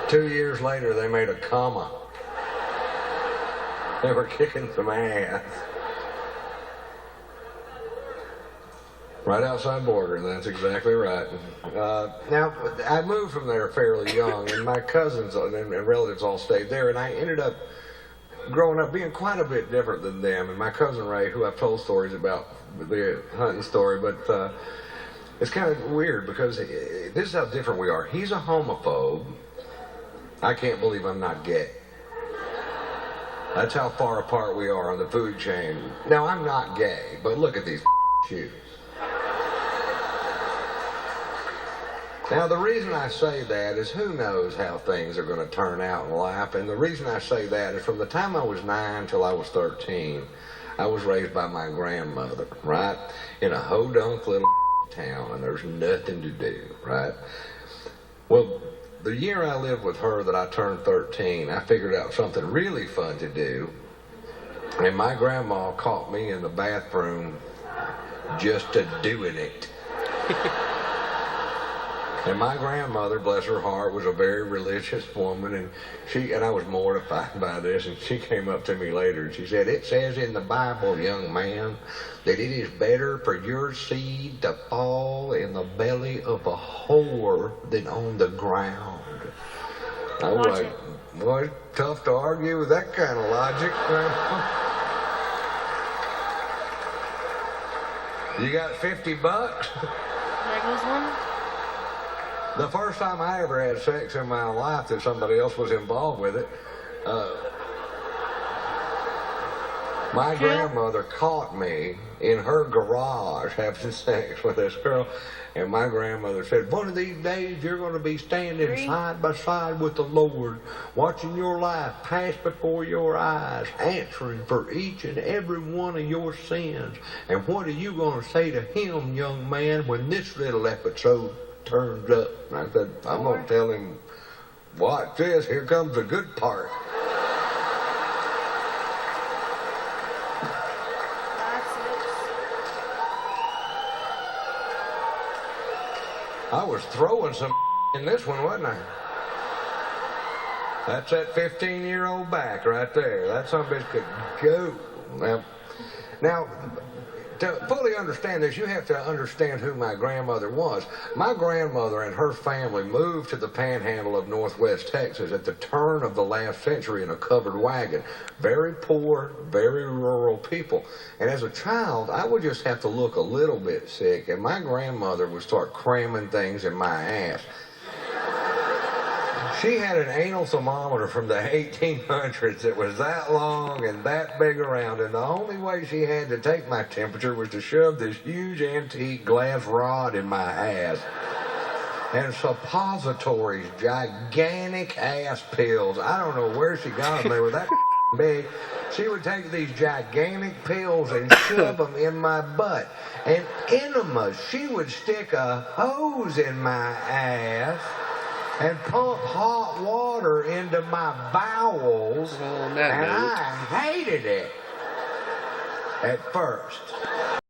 2 years later, they made a comma. They were kicking some ass. Right outside Border, that's exactly right. Now, I moved from there fairly young, and my cousins and relatives all stayed there, and I ended up growing up being quite a bit different than them. And my cousin Ray, who I've told stories about, the hunting story, but it's kind of weird because this is how different we are. He's a homophobe. I can't believe I'm not gay. That's how far apart we are on the food chain. Now, I'm not gay, but look at these shoes. Now, the reason I say that is who knows how things are going to turn out in life. And the reason I say that is from the time I was 9 till I was 13, I was raised by my grandmother, right? In a ho-dunk little town, and there's nothing to do, right? Well, the year I lived with her that I turned 13, I figured out something really fun to do. And my grandma caught me in the bathroom just a doing it. And my grandmother, bless her heart, was a very religious woman, and I was mortified by this, and she came up to me later and she said, "It says in the Bible, young man, that it is better for your seed to fall in the belly of a whore than on the ground." I was like, well, it's tough to argue with that kind of logic. You got $50? There goes one. The first time I ever had sex in my life that somebody else was involved with it, my grandmother caught me in her garage having sex with this girl, and my grandmother said, "One of these days you're going to be standing side by side with the Lord, watching your life pass before your eyes, answering for each and every one of your sins. And what are you going to say to him, young man, when this little episode turns up?" And I said, "I'm going to tell him, watch this, here comes the good part." I was throwing some in this one, wasn't I? That's that 15-year-old back right there. That son of a bitch could go. Now, to fully understand this, you have to understand who my grandmother was. My grandmother and her family moved to the panhandle of northwest Texas at the turn of the last century in a covered wagon. Very poor, very rural people. And as a child, I would just have to look a little bit sick, and my grandmother would start cramming things in my ass. She had an anal thermometer from the 1800s that was that long and that big around, and the only way she had to take my temperature was to shove this huge antique glass rod in my ass. And suppositories, gigantic ass pills. I don't know where she got them. They were that big. She would take these gigantic pills and shove them in my butt. And enemas, she would stick a hose in my ass and pump hot water into my bowels, and I hated it at first.